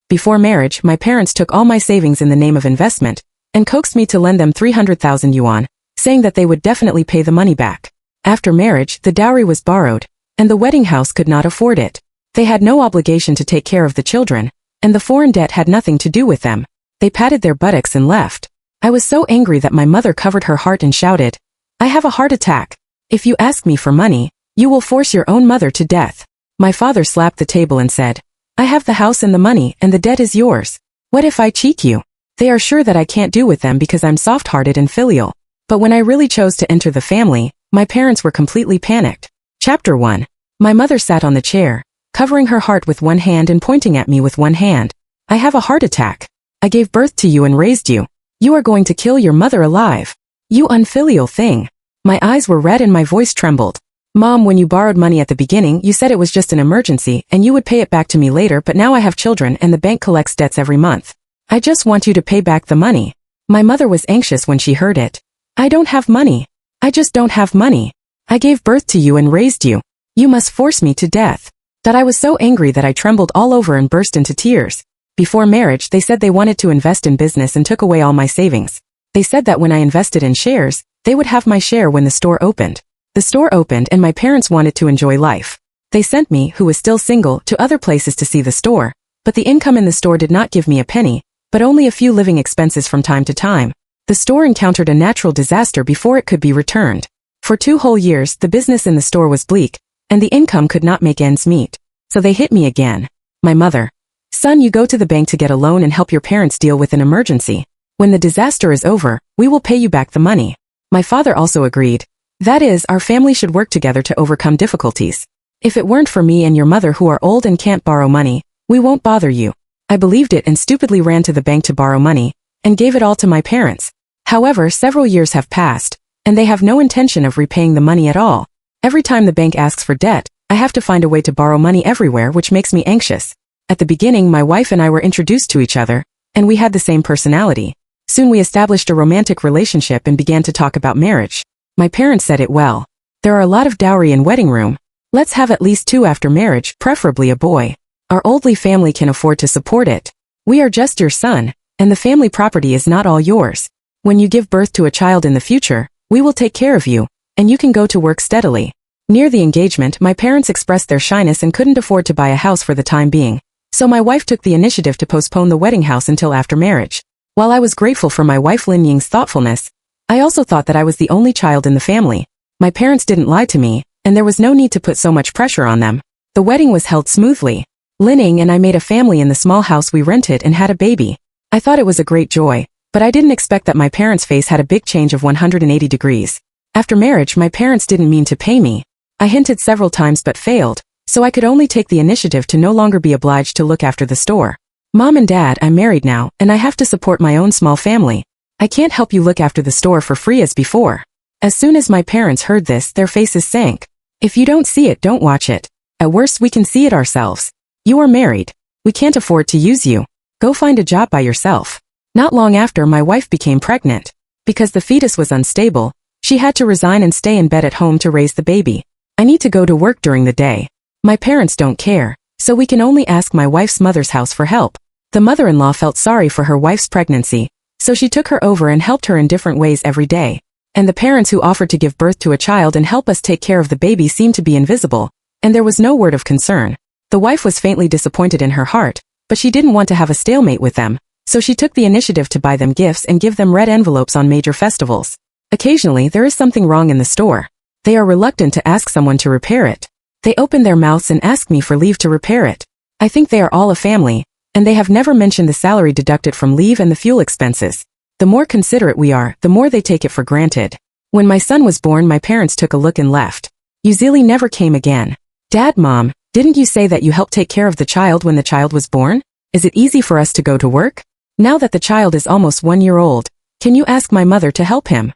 Before marriage, my parents took all my savings in the name of investment and coaxed me to lend them 300,000 yuan, saying that they would definitely pay the money back. After marriage, the dowry was borrowed, and the wedding house could not afford it. They had no obligation to take care of the children, and the foreign debt had nothing to do with them. They patted their buttocks and left. I was so angry that my mother covered her heart and shouted, "I have a heart attack. If you ask me for money, you will force your own mother to death." My father slapped the table and said, "I have the house and the money, and the debt is yours. What if I cheat you? They are sure that I can't do with them because I'm soft-hearted and filial." But when I really chose to enter the family, my parents were completely panicked. Chapter 1. My mother sat on the chair, covering her heart with one hand and pointing at me with one hand. "I have a heart attack. I gave birth to you and raised you. You are going to kill your mother alive. You unfilial thing." My eyes were red and my voice trembled. "Mom, when you borrowed money at the beginning, you said it was just an emergency and you would pay it back to me later, but now I have children and the bank collects debts every month. I just want you to pay back the money." My mother was anxious when she heard it. "I don't have money. I just don't have money. I gave birth to you and raised you. You must force me to death." That I was so angry that I trembled all over and burst into tears. Before marriage, they said they wanted to invest in business and took away all my savings. They said that when I invested in shares, they would have my share when the store opened. The store opened and my parents wanted to enjoy life. They sent me, who was still single, to other places to see the store, but the income in the store did not give me a penny, but only a few living expenses from time to time. The store encountered a natural disaster before it could be returned. For 2 whole years, the business in the store was bleak, and the income could not make ends meet. So they hit me again. My mother: "Son, you go to the bank to get a loan and help your parents deal with an emergency. When the disaster is over, we will pay you back the money." My father also agreed. That is, our family should work together to overcome difficulties. If it weren't for me and your mother who are old and can't borrow money, we won't bother you. I believed it and stupidly ran to the bank to borrow money, and gave it all to my parents. However, several years have passed, and they have no intention of repaying the money at all. Every time the bank asks for debt, I have to find a way to borrow money everywhere, which makes me anxious. At the beginning, my wife and I were introduced to each other, and we had the same personality. Soon we established a romantic relationship and began to talk about marriage. My parents said it well. There are a lot of dowry in wedding room. Let's have at least 2 after marriage, preferably a boy. Our oldly family can afford to support it. We are just your son, and the family property is not all yours. When you give birth to a child in the future, we will take care of you, and you can go to work steadily. Near the engagement, my parents expressed their shyness and couldn't afford to buy a house for the time being. So my wife took the initiative to postpone the wedding house until after marriage. While I was grateful for my wife Lin Ying's thoughtfulness, I also thought that I was the only child in the family. My parents didn't lie to me, and there was no need to put so much pressure on them. The wedding was held smoothly. Lin Ying and I made a family in the small house we rented and had a baby. I thought it was a great joy, but I didn't expect that my parents' face had a big change of 180 degrees. After marriage, my parents didn't mean to pay me. I hinted several times but failed, so I could only take the initiative to no longer be obliged to look after the store. "Mom and Dad, I'm married now, and I have to support my own small family. I can't help you look after the store for free as before." As soon as my parents heard this, their faces sank. "If you don't see it, don't watch it. At worst, we can see it ourselves. You are married. We can't afford to use you. Go find a job by yourself." Not long after, my wife became pregnant. Because the fetus was unstable, she had to resign and stay in bed at home to raise the baby. I need to go to work during the day. My parents don't care, so we can only ask my wife's mother's house for help. The mother-in-law felt sorry for her wife's pregnancy, so she took her over and helped her in different ways every day. And the parents who offered to give birth to a child and help us take care of the baby seemed to be invisible, and there was no word of concern. The wife was faintly disappointed in her heart, but she didn't want to have a stalemate with them, so she took the initiative to buy them gifts and give them red envelopes on major festivals. Occasionally, there is something wrong in the store. They are reluctant to ask someone to repair it. They open their mouths and ask me for leave to repair it. I think they are all a family, and they have never mentioned the salary deducted from leave and the fuel expenses. The more considerate we are, the more they take it for granted. When my son was born, my parents took a look and left. Uzili never came again. "Dad, Mom, didn't you say that you helped take care of the child when the child was born? Is it easy for us to go to work? Now that the child is almost 1 year old, can you ask my mother to help him?"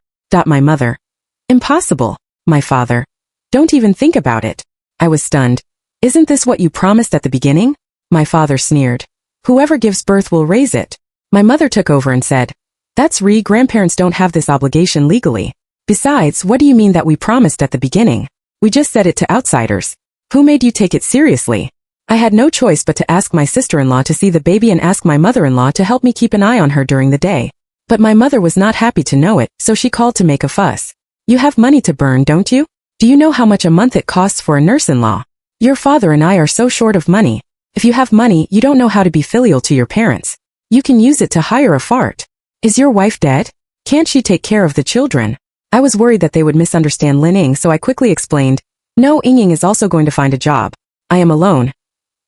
My mother: "Impossible." My father: "Don't even think about it." I was stunned. "Isn't this what you promised at the beginning?" My father sneered: "Whoever gives birth will raise it." My mother took over and said, "That's grandparents don't have this obligation legally. Besides, what do you mean that we promised at the beginning? We just said it to outsiders. Who made you take it seriously?" I had no choice but to ask my sister-in-law to see the baby and ask my mother-in-law to help me keep an eye on her during the day. But my mother was not happy to know it, so she called to make a fuss. You have money to burn, don't you? Do you know how much a month it costs for a nurse-in-law? Your father and I are so short of money. If you have money, you don't know how to be filial to your parents. You can use it to hire a fart. Is your wife dead? Can't she take care of the children? I was worried that they would misunderstand Lin Ying, so I quickly explained, no, Ying is also going to find a job. I am alone.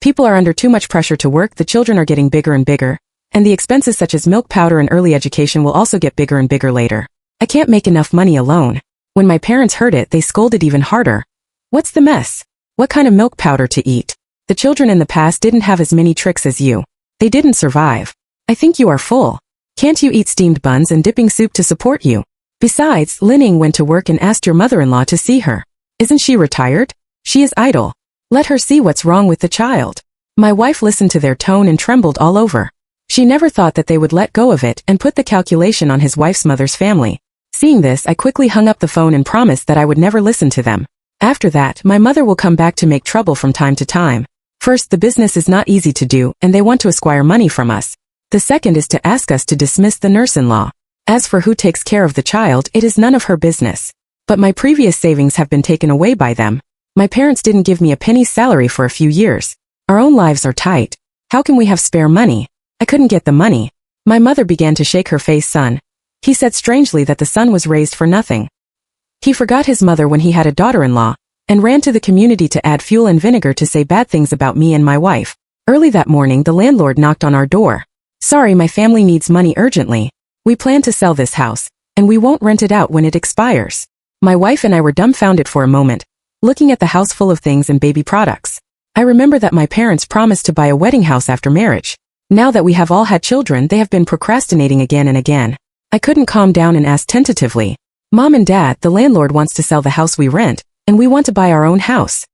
People are under too much pressure to work, the children are getting bigger and bigger, and the expenses such as milk powder and early education will also get bigger and bigger later. I can't make enough money alone. When my parents heard it, they scolded even harder. What's the mess? What kind of milk powder to eat? The children in the past didn't have as many tricks as you. They didn't survive. I think you are full. Can't you eat steamed buns and dipping soup to support you? Besides, Lin Ying went to work and asked your mother-in-law to see her. Isn't she retired? She is idle. Let her see what's wrong with the child. My wife listened to their tone and trembled all over. She never thought that they would let go of it and put the calculation on his wife's mother's family. Seeing this, I quickly hung up the phone and promised that I would never listen to them. After that, my mother will come back to make trouble from time to time. First, the business is not easy to do, and they want to acquire money from us. The second is to ask us to dismiss the nurse-in-law. As for who takes care of the child, it is none of her business. But my previous savings have been taken away by them. My parents didn't give me a penny's salary for a few years. Our own lives are tight. How can we have spare money? I couldn't get the money. My mother began to shake her face. Son. He said strangely that the son was raised for nothing. He forgot his mother when he had a daughter-in-law, and ran to the community to add fuel and vinegar to say bad things about me and my wife. Early that morning, the landlord knocked on our door. Sorry, my family needs money urgently. We plan to sell this house, and we won't rent it out when it expires. My wife and I were dumbfounded for a moment, looking at the house full of things and baby products. I remember that my parents promised to buy a wedding house after marriage. Now that we have all had children, they have been procrastinating again and again. I couldn't calm down and asked tentatively, Mom and Dad, the landlord wants to sell the house we rent, and we want to buy our own house.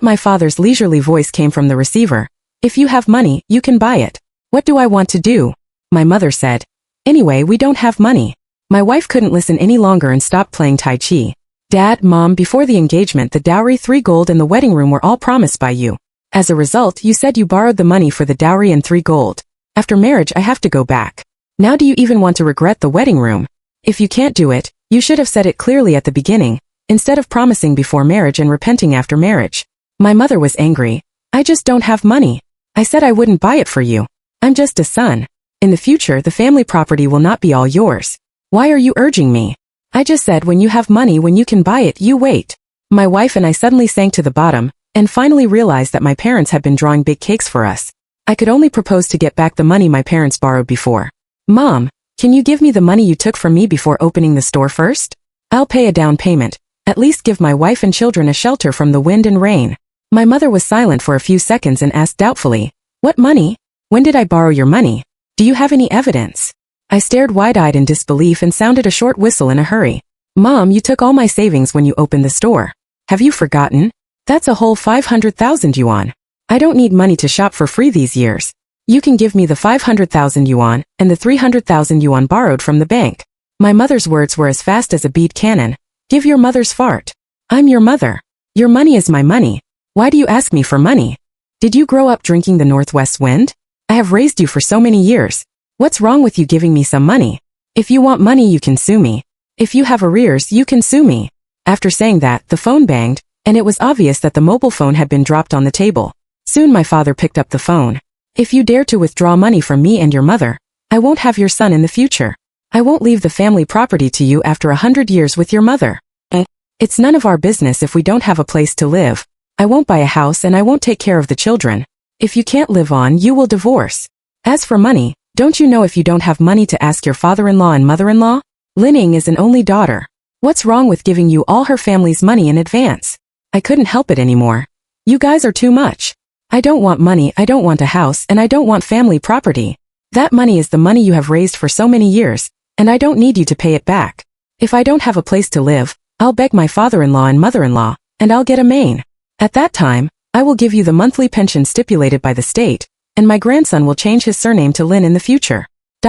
My father's leisurely voice came from the receiver. If you have money, you can buy it. What do I want to do? My mother said. Anyway, we don't have money. My wife couldn't listen any longer and stopped playing Tai Chi. Dad, Mom, before the engagement, the dowry, 3 gold and the wedding room were all promised by you. As a result, you said you borrowed the money for the dowry and 3 gold. After marriage, I have to go back. Now do you even want to regret the wedding room? If you can't do it, you should have said it clearly at the beginning, instead of promising before marriage and repenting after marriage. My mother was angry. I just don't have money. I said I wouldn't buy it for you. I'm just a son. In the future, the family property will not be all yours. Why are you urging me? I just said when you have money, when you can buy it, you wait. My wife and I suddenly sank to the bottom, and finally realized that my parents had been drawing big cakes for us. I could only propose to get back the money my parents borrowed before. Mom, can you give me the money you took from me before opening the store first? I'll pay a down payment. At least give my wife and children a shelter from the wind and rain. My mother was silent for a few seconds and asked doubtfully, What money? When did I borrow your money? Do you have any evidence? I stared wide-eyed in disbelief and sounded a short whistle in a hurry. Mom, you took all my savings when you opened the store. Have you forgotten? That's a whole 500,000 yuan. I don't need money to shop for free these years. You can give me the 500,000 yuan and the 300,000 yuan borrowed from the bank. My mother's words were as fast as a bead cannon. Give your mother's fart. I'm your mother. Your money is my money. Why do you ask me for money? Did you grow up drinking the northwest wind? I have raised you for so many years. What's wrong with you giving me some money? If you want money, you can sue me. If you have arrears, you can sue me. After saying that, the phone banged, and it was obvious that the mobile phone had been dropped on the table. Soon my father picked up the phone. If you dare to withdraw money from me and your mother, I won't have your son in the future. I won't leave the family property to you after 100 years with your mother. It's none of our business if we don't have a place to live. I won't buy a house and I won't take care of the children. If you can't live on, you will divorce. As for money, don't you know if you don't have money to ask your father-in-law and mother-in-law? Lin Ying is an only daughter. What's wrong with giving you all her family's money in advance? I couldn't help it anymore. You guys are too much. I don't want money, I don't want a house, and I don't want family property. That money is the money you have raised for so many years, and I don't need you to pay it back. If I don't have a place to live, I'll beg my father-in-law and mother-in-law, and I'll get a main. At that time, I will give you the monthly pension stipulated by the state, and my grandson will change his surname to Lin in the future.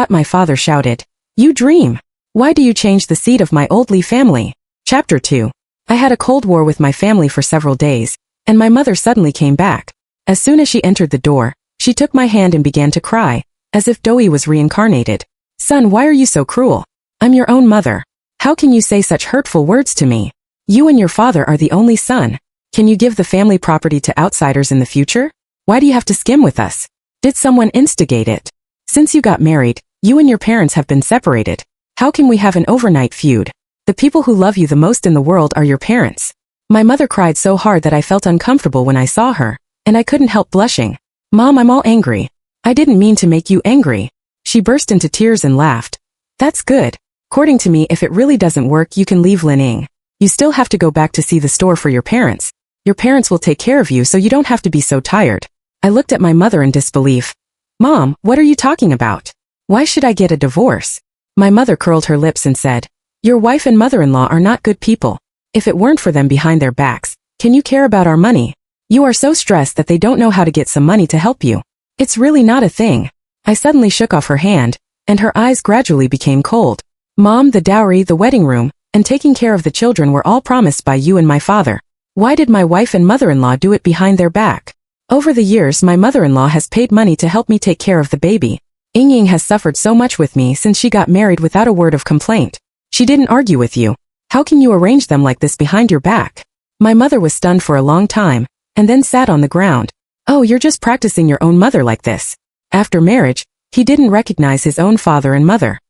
My father shouted. You dream. Why do you change the seat of my old Li family? Chapter 2. I had a cold war with my family for several days, and my mother suddenly came back. As soon as she entered the door, she took my hand and began to cry, as if Doi was reincarnated. Son, why are you so cruel? I'm your own mother. How can you say such hurtful words to me? You and your father are the only son. Can you give the family property to outsiders in the future? Why do you have to skim with us? Did someone instigate it? Since you got married, you and your parents have been separated. How can we have an overnight feud? The people who love you the most in the world are your parents. My mother cried so hard that I felt uncomfortable when I saw her, and I couldn't help blushing. Mom, I'm all angry. I didn't mean to make you angry. She burst into tears and laughed. That's good. According to me, if it really doesn't work, you can leave Lining. You still have to go back to see the store for your parents. Your parents will take care of you so you don't have to be so tired. I looked at my mother in disbelief. Mom, what are you talking about? Why should I get a divorce? My mother curled her lips and said, your wife and mother-in-law are not good people. If it weren't for them behind their backs, can you care about our money? You are so stressed that they don't know how to get some money to help you. It's really not a thing. I suddenly shook off her hand, and her eyes gradually became cold. Mom, the dowry, the wedding room, and taking care of the children were all promised by you and my father. Why did my wife and mother-in-law do it behind their back? Over the years, my mother-in-law has paid money to help me take care of the baby. Ying has suffered so much with me since she got married without a word of complaint. She didn't argue with you. How can you arrange them like this behind your back? My mother was stunned for a long time, and then sat on the ground. Oh, you're just practicing your own mother like this. After marriage, he didn't recognize his own father and mother.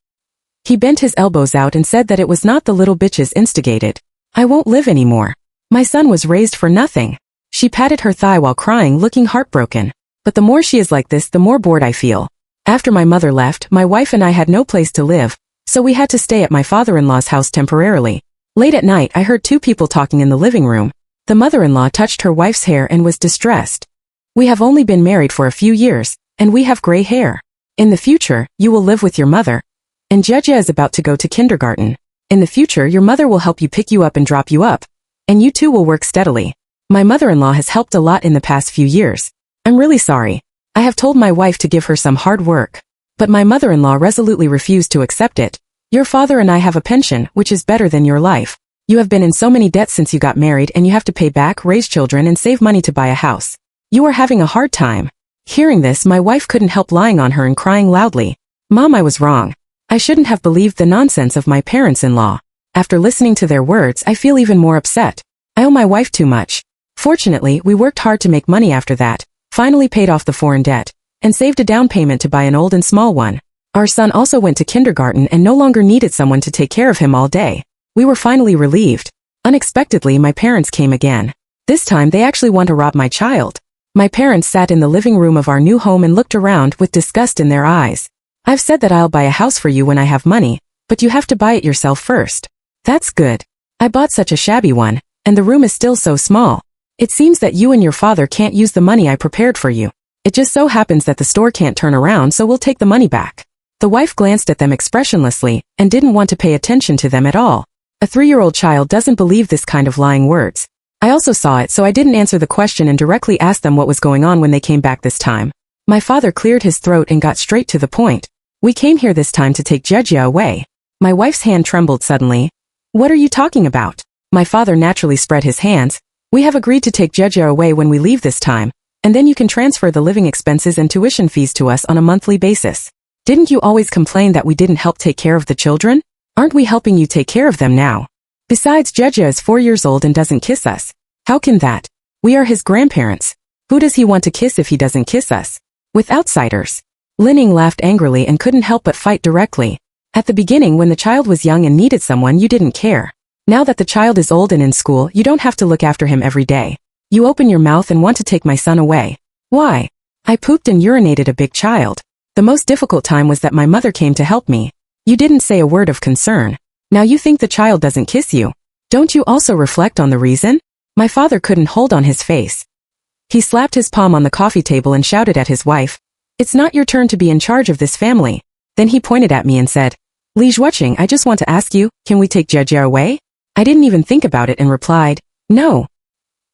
He bent his elbows out and said that it was not the little bitches instigated. I won't live anymore. My son was raised for nothing. She patted her thigh while crying, looking heartbroken. But the more she is like this, the more bored I feel. After my mother left, my wife and I had no place to live, so we had to stay at my father-in-law's house temporarily. Late at night, I heard two people talking in the living room. The mother-in-law touched her wife's hair and was distressed. We have only been married for a few years, and we have gray hair. In the future, you will live with your mother. And Jejia is about to go to kindergarten. In the future, your mother will help you pick you up and drop you up. And you two will work steadily. My mother-in-law has helped a lot in the past few years. I'm really sorry. I have told my wife to give her some hard work. But my mother-in-law resolutely refused to accept it. Your father and I have a pension, which is better than your life. You have been in so many debts since you got married, and you have to pay back, raise children, and save money to buy a house. You are having a hard time. Hearing this, my wife couldn't help lying on her and crying loudly. Mom, I was wrong. I shouldn't have believed the nonsense of my parents-in-law. After listening to their words, I feel even more upset. I owe my wife too much. Fortunately, we worked hard to make money after that, finally paid off the foreign debt, and saved a down payment to buy an old and small one. Our son also went to kindergarten and no longer needed someone to take care of him all day. We were finally relieved. Unexpectedly, my parents came again. This time, they actually want to rob my child. My parents sat in the living room of our new home and looked around with disgust in their eyes. I've said that I'll buy a house for you when I have money, but you have to buy it yourself first. That's good. I bought such a shabby one, and the room is still so small. It seems that you and your father can't use the money I prepared for you. It just so happens that the store can't turn around, so we'll take the money back. The wife glanced at them expressionlessly and didn't want to pay attention to them at all. A 3-year-old child doesn't believe this kind of lying words. I also saw it, so I didn't answer the question and directly asked them what was going on when they came back this time. My father cleared his throat and got straight to the point. We came here this time to take Jejia away. My wife's hand trembled suddenly. What are you talking about? My father naturally spread his hands. We have agreed to take Jejia away when we leave this time, and then you can transfer the living expenses and tuition fees to us on a monthly basis. Didn't you always complain that we didn't help take care of the children? Aren't we helping you take care of them now? Besides, Jejia is 4 years old and doesn't kiss us. How can that? We are his grandparents. Who does he want to kiss if he doesn't kiss us? With outsiders. Lining laughed angrily and couldn't help but fight directly. At the beginning, when the child was young and needed someone, you didn't care. Now that the child is old and in school, you don't have to look after him every day. You open your mouth and want to take my son away. Why? I pooped and urinated a big child. The most difficult time was that my mother came to help me. You didn't say a word of concern. Now you think the child doesn't kiss you. Don't you also reflect on the reason? My father couldn't hold on his face. He slapped his palm on the coffee table and shouted at his wife. It's not your turn to be in charge of this family. Then he pointed at me and said, Li Zhuoqing, I just want to ask you, can we take Jejia away? I didn't even think about it and replied, no.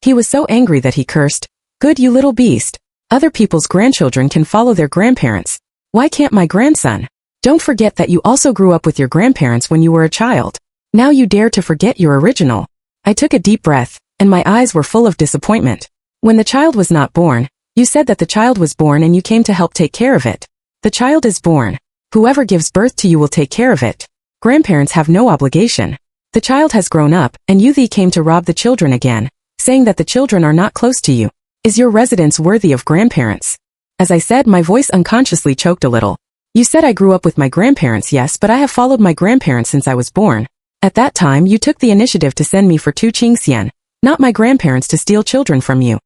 He was so angry that he cursed, good you little beast. Other people's grandchildren can follow their grandparents. Why can't my grandson? Don't forget that you also grew up with your grandparents when you were a child. Now you dare to forget your original. I took a deep breath, and my eyes were full of disappointment. When the child was not born, You said that the child was born and you came to help take care of it. The child is born. Whoever gives birth to you will take care of it. Grandparents have no obligation. The child has grown up, and you came to rob the children again, saying that the children are not close to you. Is your residence worthy of grandparents? As I said, my voice unconsciously choked a little. You said I grew up with my grandparents, yes, but I have followed my grandparents since I was born. At that time, you took the initiative to send me for 2 qingxian, not my grandparents to steal children from you.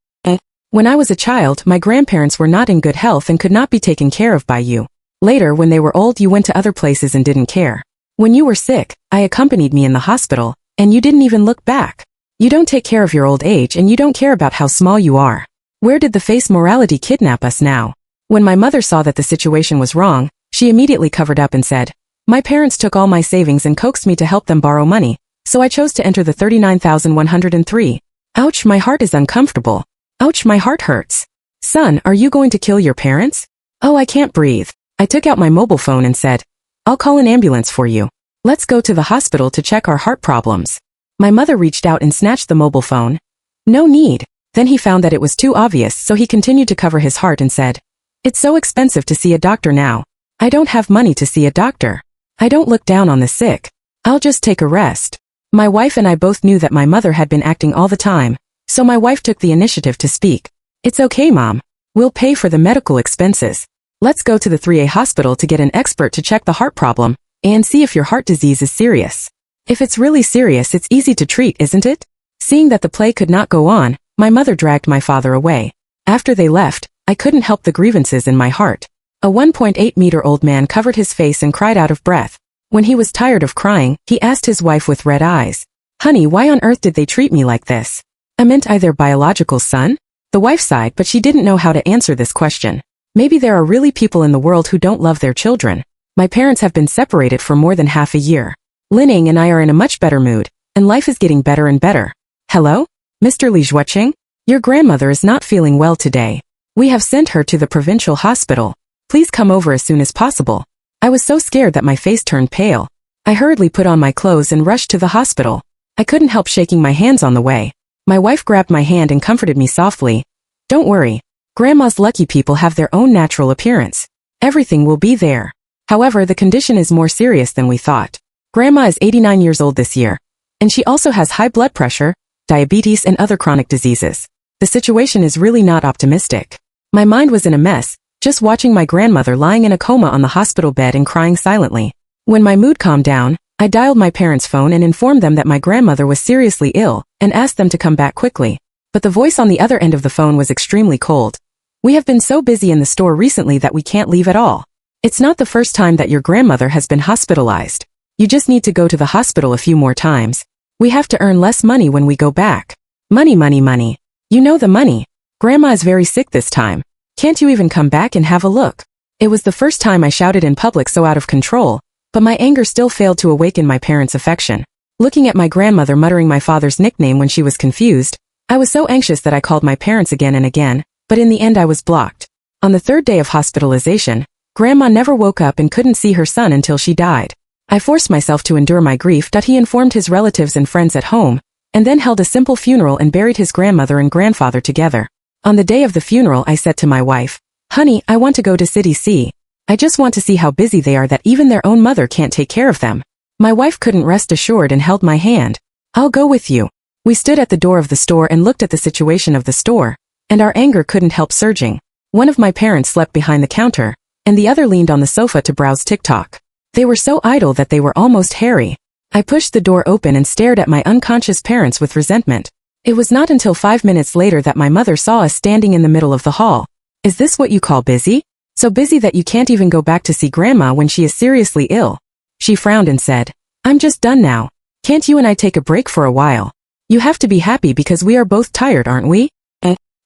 When I was a child, my grandparents were not in good health and could not be taken care of by you. Later, when they were old, you went to other places and didn't care. When you were sick, I accompanied me in the hospital, and you didn't even look back. You don't take care of your old age and you don't care about how small you are. Where did the face morality kidnap us now? When my mother saw that the situation was wrong, she immediately covered up and said, my parents took all my savings and coaxed me to help them borrow money, so I chose to enter the 39,103. Ouch, my heart is uncomfortable. Ouch, my heart hurts. Son, are you going to kill your parents? Oh, I can't breathe. I took out my mobile phone and said, I'll call an ambulance for you. Let's go to the hospital to check our heart problems. My mother reached out and snatched the mobile phone. No need. Then he found that it was too obvious, so he continued to cover his heart and said, it's so expensive to see a doctor now. I don't have money to see a doctor. I don't look down on the sick. I'll just take a rest. My wife and I both knew that my mother had been acting all the time, so my wife took the initiative to speak. It's okay, Mom. We'll pay for the medical expenses. Let's go to the 3A hospital to get an expert to check the heart problem and see if your heart disease is serious. If it's really serious, it's easy to treat, isn't it? Seeing that the play could not go on, my mother dragged my father away. After they left, I couldn't help the grievances in my heart. A 1.8-meter-old man covered his face and cried out of breath. When he was tired of crying, he asked his wife with red eyes, honey, why on earth did they treat me like this? I meant I their biological son? The wife sighed, but she didn't know how to answer this question. Maybe there are really people in the world who don't love their children. My parents have been separated for more than half a year. Lining and I are in a much better mood, and life is getting better and better. Hello? Mr. Li Zhuoqing? Your grandmother is not feeling well today. We have sent her to the provincial hospital. Please come over as soon as possible. I was so scared that my face turned pale. I hurriedly put on my clothes and rushed to the hospital. I couldn't help shaking my hands on the way. My wife grabbed my hand and comforted me softly. Don't worry. Grandma's lucky people have their own natural appearance. Everything will be there. However, the condition is more serious than we thought. Grandma is 89 years old this year, and she also has high blood pressure, diabetes, and other chronic diseases. The situation is really not optimistic. My mind was in a mess, just watching my grandmother lying in a coma on the hospital bed and crying silently. When my mood calmed down, I dialed my parents' phone and informed them that my grandmother was seriously ill and asked them to come back quickly. But the voice on the other end of the phone was extremely cold. We have been so busy in the store recently that we can't leave at all. It's not the first time that your grandmother has been hospitalized. You just need to go to the hospital a few more times. We have to earn less money when we go back. Money, money, money. You know the money. Grandma is very sick this time. Can't you even come back and have a look? It was the first time I shouted in public so out of control, but my anger still failed to awaken my parents' affection. Looking at my grandmother muttering my father's nickname when she was confused, I was so anxious that I called my parents again and again, but in the end I was blocked. On the 3rd day of hospitalization, Grandma never woke up and couldn't see her son until she died. I forced myself to endure my grief. He informed his relatives and friends at home, and then held a simple funeral and buried his grandmother and grandfather together. On the day of the funeral, I said to my wife, honey, I want to go to City C. I just want to see how busy they are that even their own mother can't take care of them. My wife couldn't rest assured and held my hand. I'll go with you. We stood at the door of the store and looked at the situation of the store, and our anger couldn't help surging. One of my parents slept behind the counter, and the other leaned on the sofa to browse TikTok. They were so idle that they were almost hairy. I pushed the door open and stared at my unconscious parents with resentment. It was not until 5 minutes later that my mother saw us standing in the middle of the hall. Is this what you call busy? So busy that you can't even go back to see Grandma when she is seriously ill. She frowned and said, I'm just done now. Can't you and I take a break for a while? You have to be happy because we are both tired, aren't we?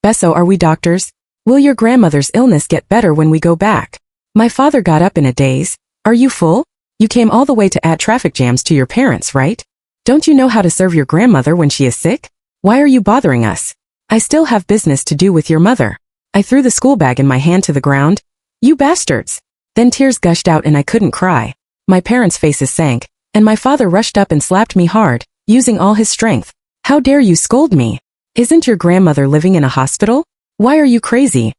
Besso, are we doctors? Will your grandmother's illness get better when we go back? My father got up in a daze. Are you full? You came all the way to add traffic jams to your parents, right? Don't you know how to serve your grandmother when she is sick? Why are you bothering us? I still have business to do with your mother. I threw the school bag in my hand to the ground. You bastards! Then tears gushed out and I couldn't cry. My parents' faces sank, and my father rushed up and slapped me hard, using all his strength. How dare you scold me? Isn't your grandmother living in a hospital? Why are you crazy?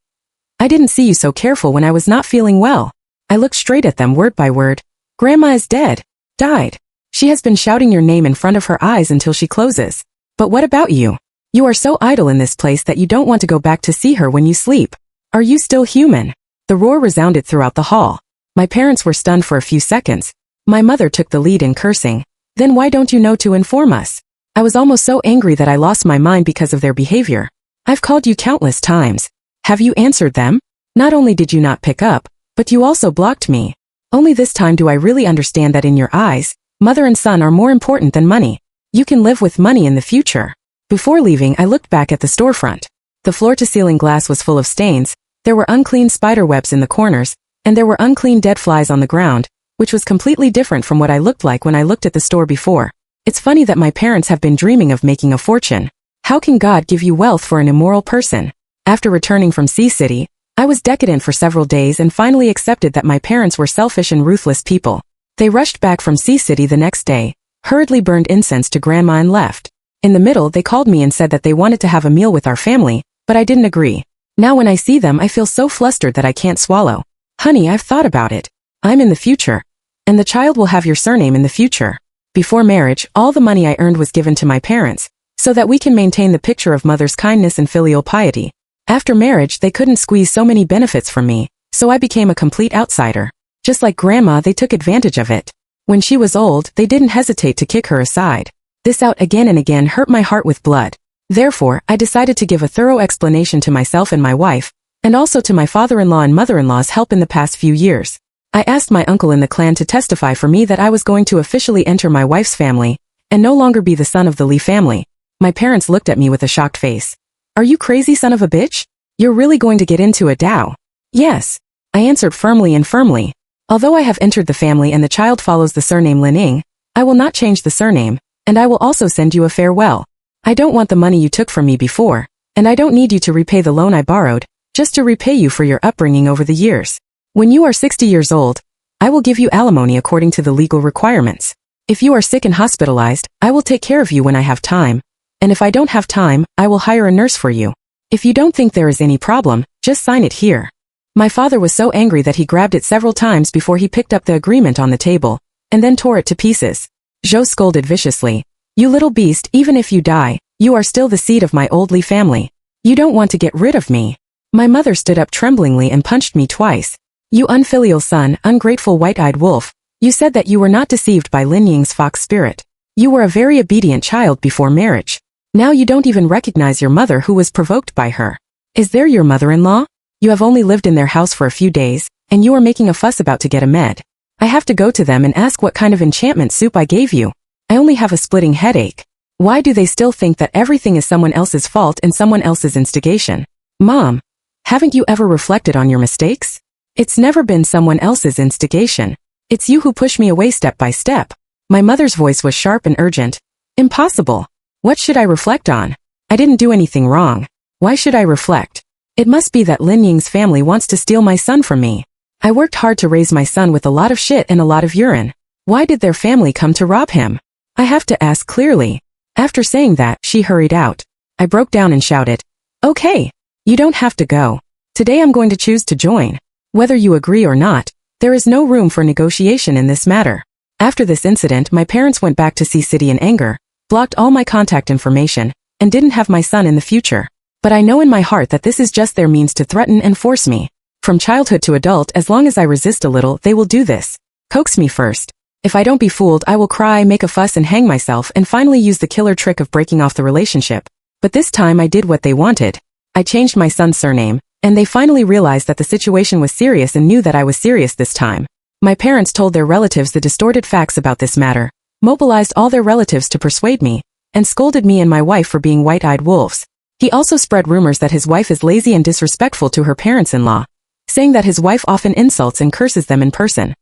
I didn't see you so careful when I was not feeling well. I looked straight at them word by word. Grandma is dead. Died. She has been shouting your name in front of her eyes until she closes. But what about you? You are so idle in this place that you don't want to go back to see her when you sleep. Are you still human? The roar resounded throughout the hall. My parents were stunned for a few seconds. My mother took the lead in cursing. Then why don't you know to inform us? I was almost so angry that I lost my mind because of their behavior. I've called you countless times. Have you answered them? Not only did you not pick up, but you also blocked me. Only this time do I really understand that in your eyes, mother and son are more important than money. You can live with money in the future. Before leaving, I looked back at the storefront. The floor-to-ceiling glass was full of stains, there were unclean spider webs in the corners, and there were unclean dead flies on the ground, which was completely different from what I looked like when I looked at the store before. It's funny that my parents have been dreaming of making a fortune. How can God give you wealth for an immoral person? After returning from Sea City, I was decadent for several days and finally accepted that my parents were selfish and ruthless people. They rushed back from Sea City the next day, hurriedly burned incense to Grandma and left. In the middle, they called me and said that they wanted to have a meal with our family, but I didn't agree. Now when I see them, I feel so flustered that I can't swallow. Honey, I've thought about it. I'm in the future. And the child will have your surname in the future. Before marriage, all the money I earned was given to my parents, so that we can maintain the picture of mother's kindness and filial piety. After marriage, they couldn't squeeze so many benefits from me, so I became a complete outsider. Just like Grandma, they took advantage of it. When she was old, they didn't hesitate to kick her aside. This out again and again hurt my heart with blood. Therefore, I decided to give a thorough explanation to myself and my wife, and also to my father-in-law and mother-in-law's help in the past few years. I asked my uncle in the clan to testify for me that I was going to officially enter my wife's family, and no longer be the son of the Lee family. My parents looked at me with a shocked face. Are you crazy, son of a bitch? You're really going to get into a dow? Yes. I answered firmly and firmly. Although I have entered the family and the child follows the surname Lining, I will not change the surname, and I will also send you a farewell. I don't want the money you took from me before, and I don't need you to repay the loan I borrowed, just to repay you for your upbringing over the years. When you are 60 years old, I will give you alimony according to the legal requirements. If you are sick and hospitalized, I will take care of you when I have time, and if I don't have time, I will hire a nurse for you. If you don't think there is any problem, just sign it here. My father was so angry that he grabbed it several times before he picked up the agreement on the table, and then tore it to pieces. Joe scolded viciously. You little beast, even if you die, you are still the seed of my old Lee family. You don't want to get rid of me. My mother stood up tremblingly and punched me twice. You unfilial son, ungrateful white-eyed wolf, you said that you were not deceived by Lin Ying's fox spirit. You were a very obedient child before marriage. Now you don't even recognize your mother who was provoked by her. Is there your mother-in-law? You have only lived in their house for a few days, and you are making a fuss about to get a med. I have to go to them and ask what kind of enchantment soup I gave you. I only have a splitting headache. Why do they still think that everything is someone else's fault and someone else's instigation? Mom, haven't you ever reflected on your mistakes? It's never been someone else's instigation. It's you who push me away step by step. My mother's voice was sharp and urgent. Impossible. What should I reflect on? I didn't do anything wrong. Why should I reflect? It must be that Lin Ying's family wants to steal my son from me. I worked hard to raise my son with a lot of shit and a lot of urine. Why did their family come to rob him? I have to ask clearly. After saying that, she hurried out. I broke down and shouted, Okay, you don't have to go. Today I'm going to choose to join. Whether you agree or not, there is no room for negotiation in this matter. After this incident, my parents went back to Sea City in anger, blocked all my contact information, and didn't have my son in the future. But I know in my heart that this is just their means to threaten and force me. From childhood to adult, as long as I resist a little, they will do this. Coax me first. If I don't be fooled, I will cry, make a fuss and hang myself and finally use the killer trick of breaking off the relationship. But this time I did what they wanted. I changed my son's surname, and they finally realized that the situation was serious and knew that I was serious this time. My parents told their relatives the distorted facts about this matter, mobilized all their relatives to persuade me, and scolded me and my wife for being white-eyed wolves. He also spread rumors that his wife is lazy and disrespectful to her parents-in-law, saying that his wife often insults and curses them in person.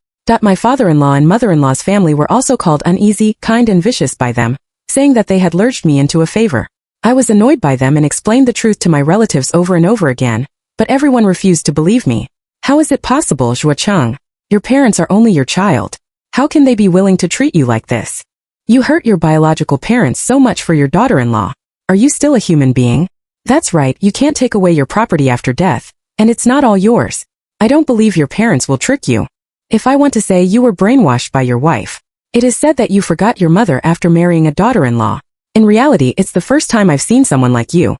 My father-in-law and mother-in-law's family were also called uneasy, kind and vicious by them, saying that they had lurched me into a favor. I was annoyed by them and explained the truth to my relatives over and over again, but everyone refused to believe me. How is it possible, Zhuo Cheng? Your parents are only your child. How can they be willing to treat you like this? You hurt your biological parents so much for your daughter-in-law. Are you still a human being? That's right, you can't take away your property after death, and it's not all yours. I don't believe your parents will trick you. If I want to say you were brainwashed by your wife. It is said that you forgot your mother after marrying a daughter-in-law. In reality, it's the first time I've seen someone like you.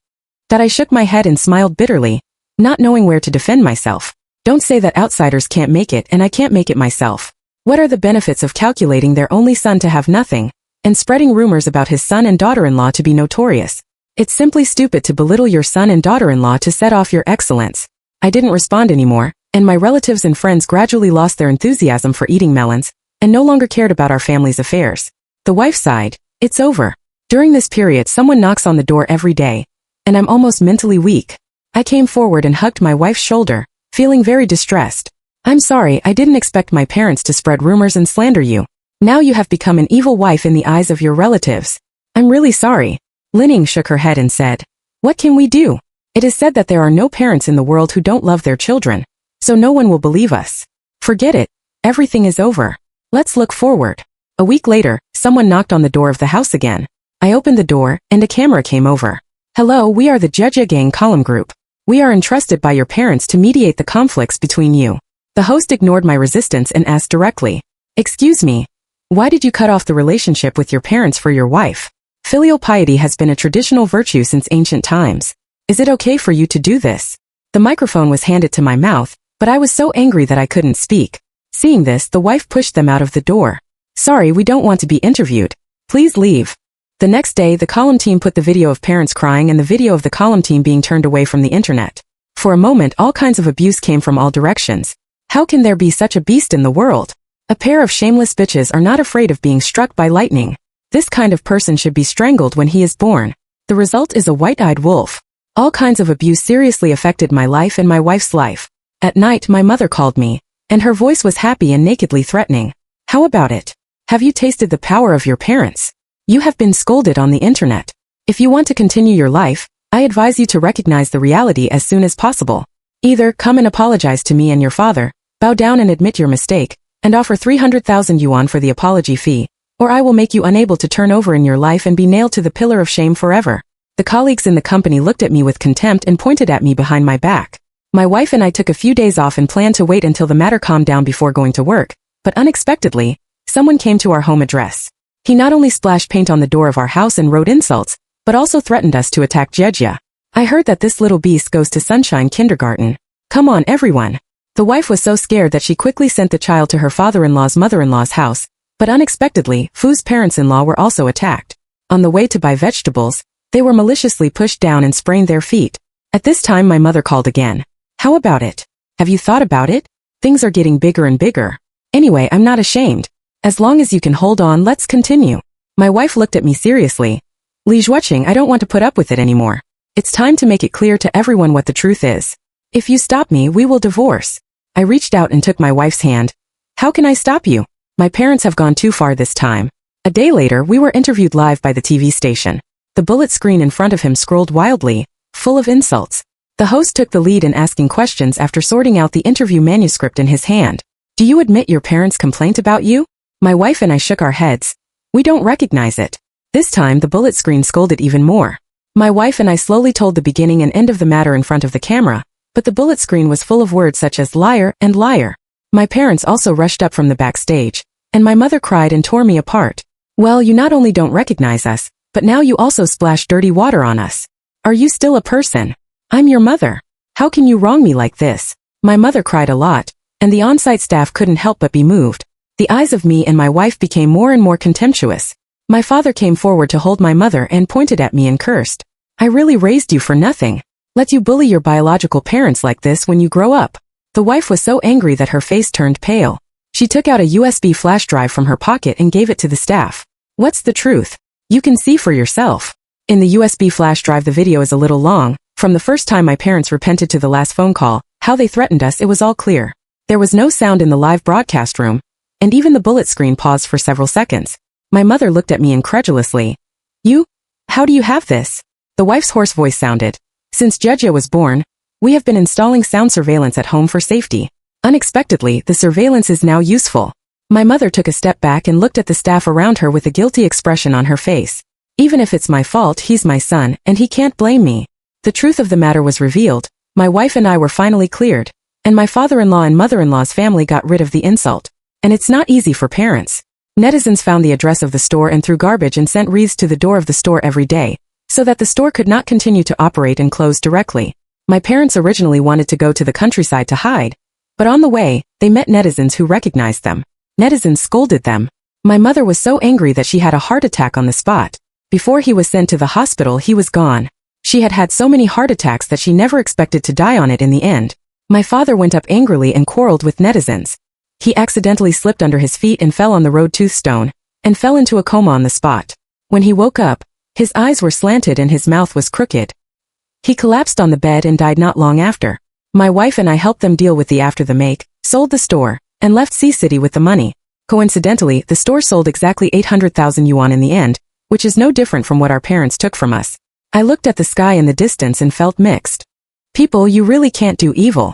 That I shook my head and smiled bitterly, not knowing where to defend myself. Don't say that outsiders can't make it and I can't make it myself. What are the benefits of calculating their only son to have nothing, and spreading rumors about his son and daughter-in-law to be notorious? It's simply stupid to belittle your son and daughter-in-law to set off your excellence. I didn't respond anymore, and my relatives and friends gradually lost their enthusiasm for eating melons, and no longer cared about our family's affairs. The wife sighed, "It's over." During this period, someone knocks on the door every day, and I'm almost mentally weak. I came forward and hugged my wife's shoulder, feeling very distressed. "I'm sorry, I didn't expect my parents to spread rumors and slander you. Now you have become an evil wife in the eyes of your relatives. I'm really sorry." Lining shook her head and said, "What can we do? It is said that there are no parents in the world who don't love their children, so no one will believe us. Forget it. Everything is over. Let's look forward." A week later, someone knocked on the door of the house again. I opened the door, and a camera came over. "Hello, we are the Jeja Gang column group. We are entrusted by your parents to mediate the conflicts between you." The host ignored my resistance and asked directly, "Excuse me, why did you cut off the relationship with your parents for your wife? Filial piety has been a traditional virtue since ancient times. Is it okay for you to do this?" The microphone was handed to my mouth, but I was so angry that I couldn't speak. Seeing this, the wife pushed them out of the door. "Sorry, we don't want to be interviewed. Please leave." The next day, the column team put the video of parents crying and the video of the column team being turned away from the internet. For a moment, all kinds of abuse came from all directions. How can there be such a beast in the world? A pair of shameless bitches are not afraid of being struck by lightning. This kind of person should be strangled when he is born. The result is a white-eyed wolf. All kinds of abuse seriously affected my life and my wife's life. At night, my mother called me, and her voice was happy and nakedly threatening. "How about it? Have you tasted the power of your parents? You have been scolded on the internet. If you want to continue your life, I advise you to recognize the reality as soon as possible. Either come and apologize to me and your father, bow down and admit your mistake, and offer 300,000 yuan for the apology fee, or I will make you unable to turn over in your life and be nailed to the pillar of shame forever." The colleagues in the company looked at me with contempt and pointed at me behind my back. My wife and I took a few days off and planned to wait until the matter calmed down before going to work, but unexpectedly, someone came to our home address. He not only splashed paint on the door of our house and wrote insults, but also threatened us to attack Jeja. "I heard that this little beast goes to Sunshine Kindergarten. Come on, everyone." The wife was so scared that she quickly sent the child to her father-in-law's mother-in-law's house, but unexpectedly, Fu's parents-in-law were also attacked. On the way to buy vegetables, they were maliciously pushed down and sprained their feet. At this time, my mother called again. "How about it? Have you thought about it? Things are getting bigger and bigger. Anyway, I'm not ashamed. As long as you can hold on, let's continue." My wife looked at me seriously. "Li Zhuoqing, I don't want to put up with it anymore. It's time to make it clear to everyone what the truth is. If you stop me, we will divorce." I reached out and took my wife's hand. "How can I stop you? My parents have gone too far this time." A day later, we were interviewed live by the TV station. The bullet screen in front of him scrolled wildly, full of insults. The host took the lead in asking questions after sorting out the interview manuscript in his hand. "Do you admit your parents' complaint about you?" My wife and I shook our heads. "We don't recognize it." This time, the bullet screen scolded even more. My wife and I slowly told the beginning and end of the matter in front of the camera, but the bullet screen was full of words such as liar and liar. My parents also rushed up from the backstage, and my mother cried and tore me apart. "Well, you not only don't recognize us, but now you also splash dirty water on us. Are you still a person? I'm your mother. How can you wrong me like this?" My mother cried a lot, and the on-site staff couldn't help but be moved. The eyes of me and my wife became more and more contemptuous. My father came forward to hold my mother and pointed at me and cursed. "I really raised you for nothing. Let you bully your biological parents like this when you grow up." The wife was so angry that her face turned pale. She took out a USB flash drive from her pocket and gave it to the staff. "What's the truth? You can see for yourself." In the USB flash drive, the video is a little long. From the first time my parents repented to the last phone call, how they threatened us, it was all clear. There was no sound in the live broadcast room, and even the bullet screen paused for several seconds. My mother looked at me incredulously. "You? How do you have this?" The wife's hoarse voice sounded. "Since Jeja was born, we have been installing sound surveillance at home for safety. Unexpectedly, the surveillance is now useful." My mother took a step back and looked at the staff around her with a guilty expression on her face. "Even if it's my fault, he's my son, and he can't blame me." The truth of the matter was revealed. My wife and I were finally cleared, and my father-in-law and mother-in-law's family got rid of the insult. And it's not easy for parents. Netizens found the address of the store and threw garbage and sent wreaths to the door of the store every day, so that the store could not continue to operate and close directly. My parents originally wanted to go to the countryside to hide, but on the way, they met netizens who recognized them. Netizens scolded them. My mother was so angry that she had a heart attack on the spot. Before he was sent to the hospital, he was gone. She had had so many heart attacks that she never expected to die on it in the end. My father went up angrily and quarreled with netizens. He accidentally slipped under his feet and fell on the road tombstone, and fell into a coma on the spot. When he woke up, his eyes were slanted and his mouth was crooked. He collapsed on the bed and died not long after. My wife and I helped them deal with the after the make, sold the store, and left Sea City with the money. Coincidentally, the store sold exactly 800,000 yuan in the end, which is no different from what our parents took from us. I looked at the sky in the distance and felt mixed. People, you really can't do evil.